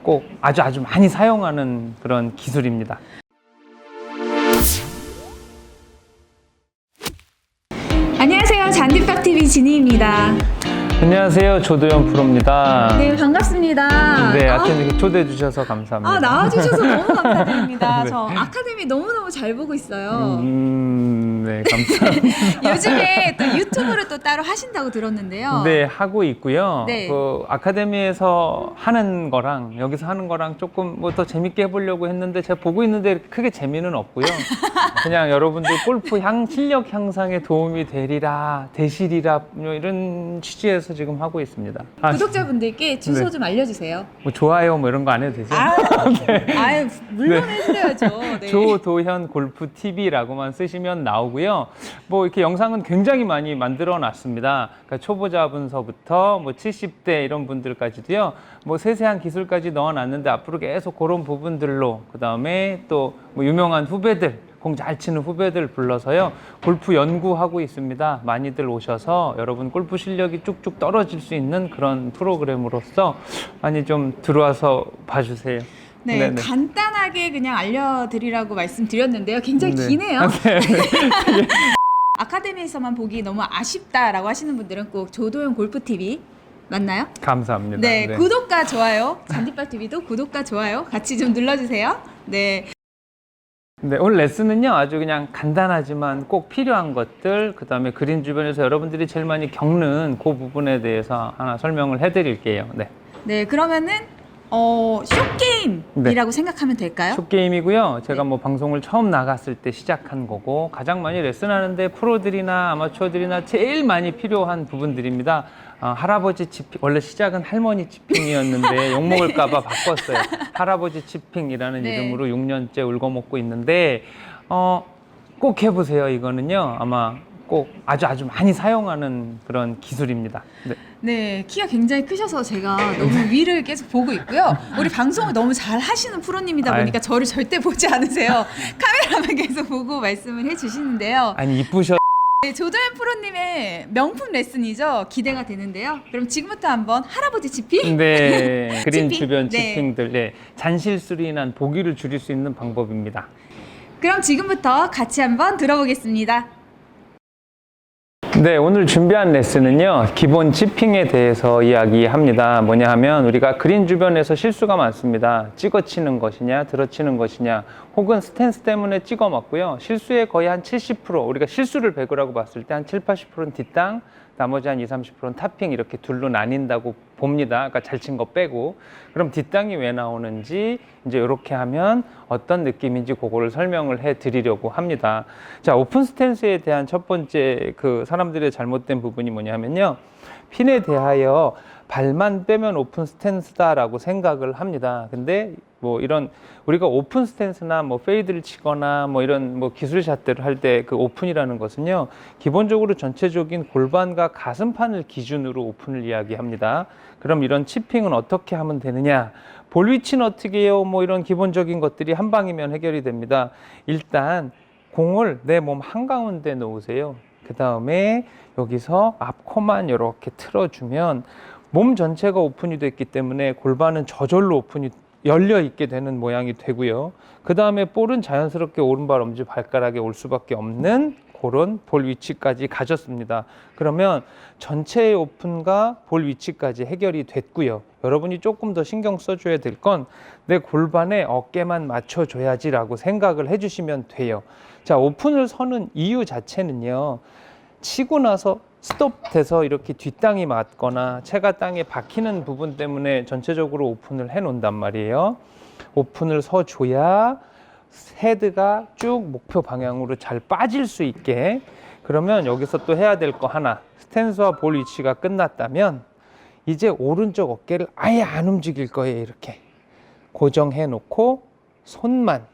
꼭 아주 많이 사용하는 그런 기술입니다. 안녕하세요. 잔디밥TV 진희입니다. 안녕하세요. 조도현 프로입니다. 네, 반갑습니다. 네, 하여튼 이렇게 초대해 주셔서 감사합니다. 나와주셔서 너무 감사드립니다. 네. 저 아카데미 너무너무 잘 보고 있어요. 네, 감사합니다. 요즘에 또 유튜브를 또 따로 하신다고 들었는데요. 네, 하고 있고요. 네. 그 아카데미에서 하는 거랑 여기서 하는 거랑 조금 뭐 더 재밌게 해보려고 했는데 제가 보고 있는데 크게 재미는 없고요. 그냥 여러분들 골프 실력 향상에 도움이 되시리라 뭐 이런 취지에서 지금 하고 있습니다. 구독자분들께 주소 네. 좀 알려주세요. 뭐 좋아요 뭐 이런 거 안 해도 되죠? 물론 네. 해드려야죠. 네. 조도현 골프 TV라고만 쓰시면 나오고요. 뭐 이렇게 영상은 굉장히 많이 만들어 놨습니다. 그러니까 초보자분서부터 뭐 70대 이런 분들까지도요. 뭐 세세한 기술까지 넣어 놨는데 앞으로 계속 그런 부분들로 그다음에 또 뭐 유명한 후배들 공 잘 치는 후배들 불러서요. 골프 연구하고 있습니다. 많이들 오셔서 여러분 골프 실력이 쭉쭉 떨어질 수 있는 그런 프로그램으로서 많이 좀 들어와서 봐주세요. 네, 네네. 간단하게 그냥 알려드리라고 말씀드렸는데요. 굉장히 네. 기네요. 네. 아카데미에서만 보기 너무 아쉽다라고 하시는 분들은 꼭 조도현 골프TV 맞나요? 감사합니다. 네, 구독과 좋아요, 잔디밥TV도 구독과 좋아요 같이 좀 눌러주세요. 네. 네, 오늘 레슨은요 아주 그냥 간단하지만 꼭 필요한 것들 그다음에 그린 주변에서 여러분들이 제일 많이 겪는 그 부분에 대해서 하나 설명을 해드릴게요. 네, 네, 그러면은 쇼게임이라고 생각하면 될까요? 숏게임이고요. 제가 네. 뭐 방송을 처음 나갔을 때 시작한 거고 가장 많이 레슨하는데 프로들이나 아마추어들이나 제일 많이 필요한 부분들입니다. 할아버지 치핑, 원래 시작은 할머니 치핑이었는데 욕먹을까봐 바꿨어요. 할아버지 치핑이라는 네. 이름으로 6년째 울고먹고 있는데 꼭 해보세요. 이거는요 아마 꼭 아주 많이 사용하는 그런 기술입니다. 네. 네, 키가 굉장히 크셔서 제가 너무 위를 계속 보고 있고요. 우리 방송을 너무 잘 하시는 프로님이다 보니까 저를 절대 보지 않으세요. 카메라만 계속 보고 말씀을 해주시는데요. 아니 이쁘셔. 네, 조도현 프로님의 명품 레슨이죠. 기대가 되는데요. 그럼 지금부터 한번 할아버지 치핑? 네, 그린 치핑? 주변 네. 치핑들, 네, 잔실수로 인한 보기를 줄일 수 있는 방법입니다. 그럼 지금부터 같이 한번 들어보겠습니다. 네, 오늘 준비한 레슨은요, 기본 치핑에 대해서 이야기합니다. 뭐냐 하면 우리가 그린 주변에서 실수가 많습니다. 찍어 치는 것이냐, 들어 치는 것이냐, 혹은 스탠스 때문에 찍어 맞고요. 실수의 거의 한 70%, 우리가 실수를 100이라고 봤을 때 한 7, 80%는 뒷땅, 나머지 한 20, 30%는 탑핑 이렇게 둘로 나뉜다고 봅니다. 그러니까 잘 친 거 빼고. 그럼 뒷땅이 왜 나오는지 이제 이렇게 하면 어떤 느낌인지 그거를 설명을 해 드리려고 합니다. 자, 오픈 스탠스에 대한 첫 번째 그 사람들의 잘못된 부분이 뭐냐면요. 핀에 대하여 발만 빼면 오픈 스탠스다라고 생각을 합니다. 근데 뭐 이런 우리가 오픈 스탠스나 뭐 페이드를 치거나 뭐 이런 뭐 기술샷들을 할 때 그 오픈이라는 것은요. 기본적으로 전체적인 골반과 가슴판을 기준으로 오픈을 이야기합니다. 그럼 이런 치핑은 어떻게 하면 되느냐? 볼 위치는 어떻게 해요? 뭐 이런 기본적인 것들이 한 방이면 해결이 됩니다. 일단 공을 내 몸 한가운데 놓으세요. 그 다음에 여기서 앞코만 이렇게 틀어주면 몸 전체가 오픈이 됐기 때문에 골반은 저절로 오픈이 열려 있게 되는 모양이 되고요. 그 다음에 볼은 자연스럽게 오른발 엄지 발가락에 올 수밖에 없는 그런 볼 위치까지 가졌습니다. 그러면 전체의 오픈과 볼 위치까지 해결이 됐고요. 여러분이 조금 더 신경 써줘야 될 건 내 골반에 어깨만 맞춰줘야지라고 생각을 해주시면 돼요. 자, 오픈을 서는 이유 자체는요. 치고 나서 스톱돼서 이렇게 뒷땅이 맞거나 채가 땅에 박히는 부분 때문에 전체적으로 오픈을 해 놓는단 말이에요. 오픈을 서줘야 헤드가 쭉 목표 방향으로 잘 빠질 수 있게. 그러면 여기서 또 해야 될 거 하나, 스탠스와 볼 위치가 끝났다면 이제 오른쪽 어깨를 아예 안 움직일 거예요. 이렇게 고정해 놓고 손만,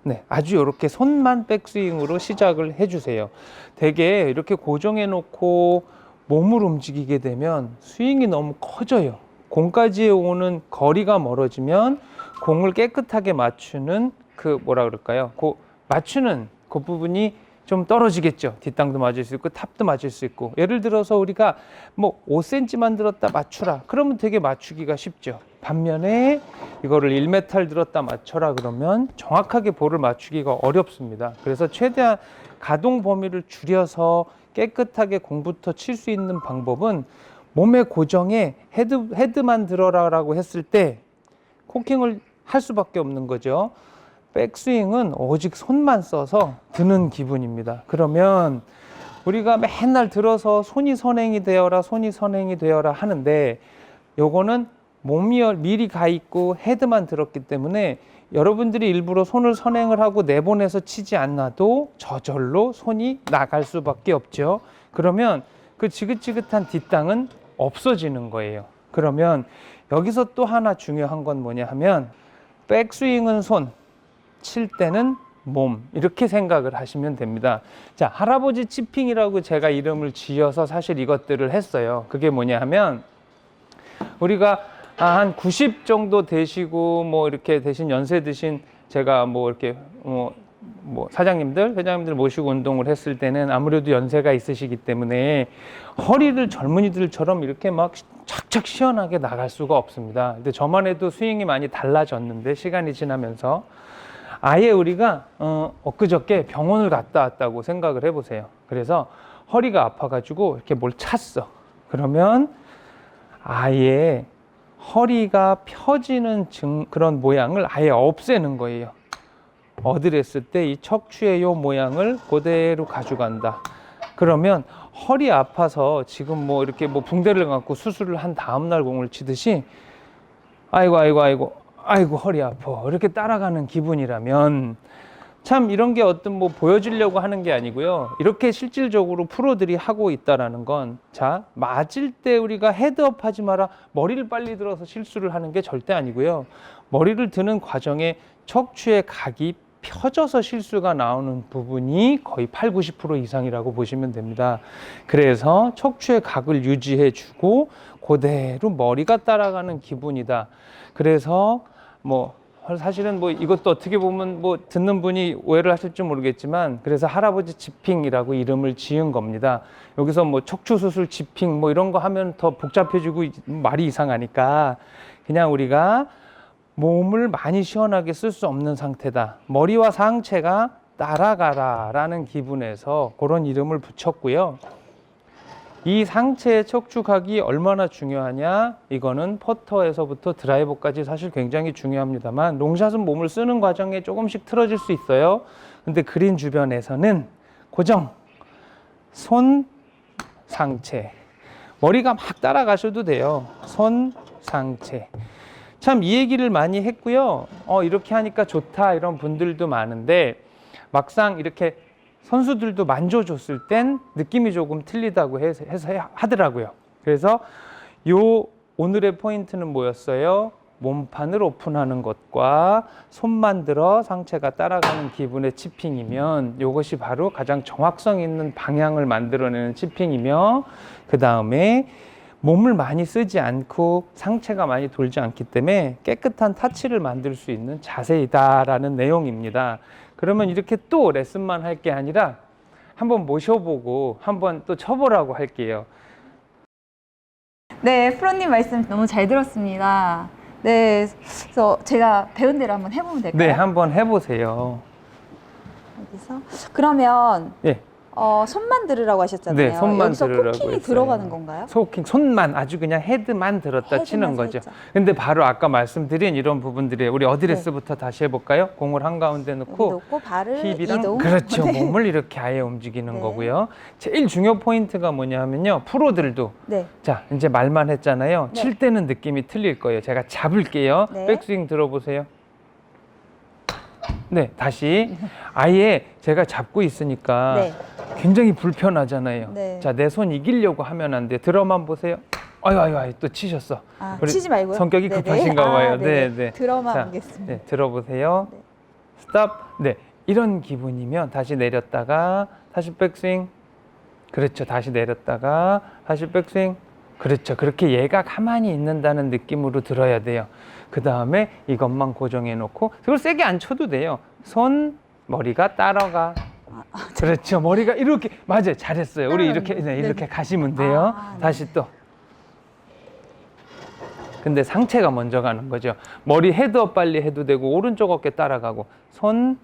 네, 아주 이렇게 손만 백스윙으로 시작을 해주세요. 되게 이렇게 고정해 놓고 몸을 움직이게 되면 스윙이 너무 커져요. 공까지 오는 거리가 멀어지면 공을 깨끗하게 맞추는 그 뭐라 그럴까요? 맞추는 그 부분이 좀 떨어지겠죠. 뒷땅도 맞을 수 있고 탑도 맞을 수 있고. 예를 들어서 우리가 뭐 5cm만 들었다 맞추라. 그러면 되게 맞추기가 쉽죠. 반면에 이거를 1m 들었다 맞춰라 그러면 정확하게 볼을 맞추기가 어렵습니다. 그래서 최대한 가동 범위를 줄여서 깨끗하게 공부터 칠 수 있는 방법은 몸의 고정에 헤드만 들어라라고 했을 때 코킹을 할 수밖에 없는 거죠. 백스윙은 오직 손만 써서 드는 기분입니다. 그러면 우리가 맨날 들어서 손이 선행이 되어라, 손이 선행이 되어라 하는데 요거는 몸이 미리 가 있고 헤드만 들었기 때문에 여러분들이 일부러 손을 선행을 하고 내보내서 치지 않아도 저절로 손이 나갈 수밖에 없죠. 그러면 그 지긋지긋한 뒷땅은 없어지는 거예요. 그러면 여기서 또 하나 중요한 건 뭐냐 하면 백스윙은 손, 칠 때는 몸, 이렇게 생각을 하시면 됩니다. 자, 할아버지 치핑이라고 제가 이름을 지어서 사실 이것들을 했어요. 그게 뭐냐 하면 우리가 한 90 정도 되시고 뭐 이렇게 되신 연세 드신 제가 뭐 이렇게 사장님들, 회장님들 모시고 운동을 했을 때는 아무래도 연세가 있으시기 때문에 허리를 젊은이들처럼 이렇게 막 착착 시원하게 나갈 수가 없습니다. 근데 저만 해도 스윙이 많이 달라졌는데 시간이 지나면서 아예 우리가 엊그저께 병원을 갔다 왔다고 생각을 해보세요. 그래서 허리가 아파가지고 이렇게 뭘 찼어. 그러면 아예 허리가 펴지는 그런 모양을 아예 없애는 거예요. 어드레스 때 이 척추의 요 모양을 그대로 가져간다. 그러면 허리 아파서 지금 뭐 이렇게 뭐 붕대를 갖고 수술을 한 다음날 공을 치듯이 아이고 허리 아파 이렇게 따라가는 기분이라면 참 이런 게 어떤 뭐 보여주려고 하는 게 아니고요. 이렇게 실질적으로 프로들이 하고 있다라는 건 자, 맞을 때 우리가 헤드업 하지 마라. 머리를 빨리 들어서 실수를 하는 게 절대 아니고요. 머리를 드는 과정에 척추의 각이 펴져서 실수가 나오는 부분이 거의 80~90% 이상이라고 보시면 됩니다. 그래서 척추의 각을 유지해 주고 그대로 머리가 따라가는 기분이다. 그래서 뭐 사실은 뭐 이것도 어떻게 보면 뭐 듣는 분이 오해를 하실지 모르겠지만 그래서 할아버지 지핑이라고 이름을 지은 겁니다. 여기서 뭐 척추 수술 지핑 뭐 이런 거 하면 더 복잡해지고 말이 이상하니까 그냥 우리가 몸을 많이 시원하게 쓸 수 없는 상태다. 머리와 상체가 따라가라 라는 기분에서 그런 이름을 붙였고요. 이 상체의 척추각이 얼마나 중요하냐? 이거는 퍼터에서부터 드라이버까지 사실 굉장히 중요합니다만 롱샷은 몸을 쓰는 과정에 조금씩 틀어질 수 있어요. 근데 그린 주변에서는 고정, 손, 상체, 머리가 막 따라가셔도 돼요. 손, 상체. 참 이 얘기를 많이 했고요. 이렇게 하니까 좋다 이런 분들도 많은데 막상 이렇게 선수들도 만져줬을 땐 느낌이 조금 틀리다고 해서 하더라고요. 그래서 오늘의 포인트는 뭐였어요? 몸판을 오픈하는 것과 손만 들어 상체가 따라가는 기분의 치핑이면 이것이 바로 가장 정확성 있는 방향을 만들어내는 치핑이며 그 다음에 몸을 많이 쓰지 않고 상체가 많이 돌지 않기 때문에 깨끗한 타치를 만들 수 있는 자세이다라는 내용입니다. 그러면 이렇게 또 레슨만 할 게 아니라 한번 모셔보고 한번 또 쳐보라고 할게요. 네, 프로님 말씀 너무 잘 들었습니다. 네, 그래서 제가 배운 대로 한번 해보면 될까요? 네, 한번 해보세요. 여기서 그러면 네. 손만 들으라고 하셨잖아요. 네, 손만 여기서 들으라고 코킹이 했어요. 들어가는 건가요? 코킹, 손만 아주 그냥 헤드만 들었다 헤드만 치는 거죠. 살짝. 근데 바로 아까 말씀드린 이런 부분들이 우리 어드레스부터 다시 해볼까요? 공을 한가운데 여기 놓고 놓고 발을 힙이랑 이동. 그렇죠. 네. 몸을 이렇게 아예 움직이는 네. 거고요. 제일 중요 포인트가 뭐냐면요. 프로들도 네. 자 이제 말만 했잖아요. 네. 칠 때는 느낌이 틀릴 거예요. 제가 잡을게요. 네. 백스윙 들어보세요. 네, 다시 아예 제가 잡고 있으니까 네. 굉장히 불편하잖아요. 네. 자, 내 손 이기려고 하면 안 돼. 들어만 보세요. 아유, 또 치셨어. 아, 우리 치지 말고요. 성격이 네네. 급하신가 봐요. 네. 네. 들어만 자, 보겠습니다. 네, 들어보세요. 네. 스탑. 네, 이런 기분이면 다시 내렸다가 다시 백스윙. 그렇죠. 다시 내렸다가 다시 백스윙. 그렇죠. 그렇게 얘가 가만히 있는다는 느낌으로 들어야 돼요. 그 다음에 이것만 고정해 놓고 그걸 세게 안 쳐도 돼요. 손, 머리가 따라가. 그렇죠. 머리가 이렇게 맞아요. 잘했어요. 우리 이렇게 네, 이렇게 가시면 돼요. 아, 네. 다시 또 근데 상체가 먼저 가는 거죠. 머리 헤드업 빨리 해도 되고 오른쪽 어깨 따라가고 손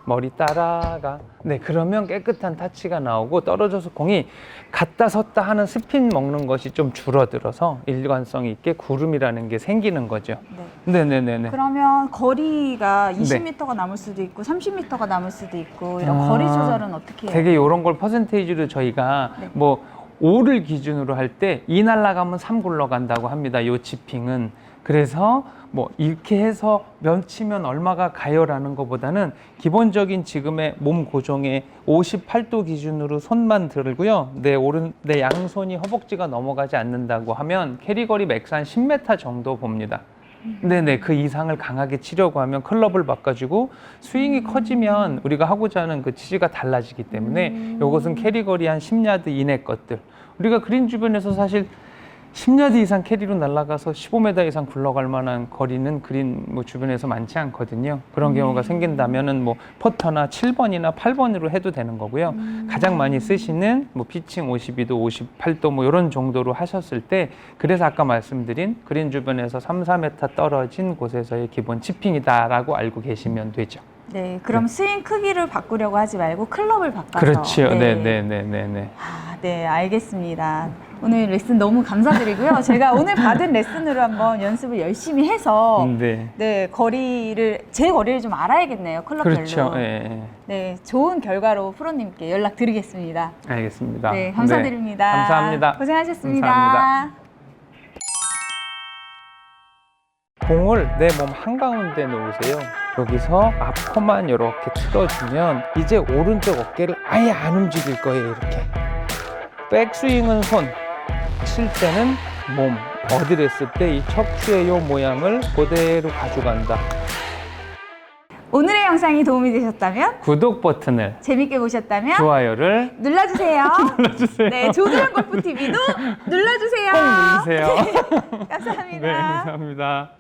머리 따라가. 네, 그러면 깨끗한 타치가 나오고 떨어져서 공이 갔다 섰다 하는 스핀 먹는 것이 좀 줄어들어서 일관성 있게 구름이라는 게 생기는 거죠. 네. 네네네네. 그러면 거리가 네. 20m가 남을 수도 있고 30m가 남을 수도 있고 이런 거리 조절은 어떻게 해요? 되게 이런 걸 퍼센테이지로 저희가 네. 뭐 5를 기준으로 할 때 2 날아가면 3 굴러간다고 합니다. 요 지핑은. 그래서 뭐 이렇게 해서 면 치면 얼마가 가요라는 것보다는 기본적인 지금의 몸 고정에 58도 기준으로 손만 들고요. 내 양손이 허벅지가 넘어가지 않는다고 하면 캐리거리 맥스 한 10m 정도 봅니다. 네네, 그 이상을 강하게 치려고 하면 클럽을 바꿔주고 스윙이 커지면 우리가 하고자 하는 그 취지가 달라지기 때문에 이것은 캐리거리 한 10야드 이내 것들. 우리가 그린 주변에서 사실 10야드 이상 캐리로 날아가서 15m 이상 굴러갈 만한 거리는 그린 뭐 주변에서 많지 않거든요. 그런 경우가 생긴다면은 뭐 퍼터나 7번이나 8번으로 해도 되는 거고요. 가장 많이 쓰시는 뭐 피칭 52도, 58도 뭐 이런 정도로 하셨을 때, 그래서 아까 말씀드린 그린 주변에서 3, 4m 떨어진 곳에서의 기본 치핑이다라고 알고 계시면 되죠. 네, 그럼 스윙 크기를 바꾸려고 하지 말고 클럽을 바꿔서. 그렇죠. 네. 네네네네네. 아, 네, 알겠습니다. 오늘 레슨 너무 감사드리고요. 제가 오늘 받은 레슨으로 한번 연습을 열심히 해서 네. 네, 제 거리를 좀 알아야겠네요. 클럽별로. 그렇죠. 예. 네, 좋은 결과로 프로님께 연락드리겠습니다. 알겠습니다. 네, 감사드립니다. 네, 감사합니다. 고생하셨습니다. 감사합니다. 공을 내 몸 한가운데 놓으세요. 여기서 앞코만 이렇게 틀어주면 이제 오른쪽 어깨를 아예 안 움직일 거예요. 이렇게. 백스윙은 손, 칠 때는 몸, 어드레스 때 이 척추의 요 모양을 그대로 가져간다. 오늘의 영상이 도움이 되셨다면, 구독 버튼을, 재밌게 보셨다면 좋아요를 눌러주세요. 눌러주세요. 네, 조드현 골프TV도 눌러주세요. 꼭 누르세요. 감사합니다. 네, 감사합니다.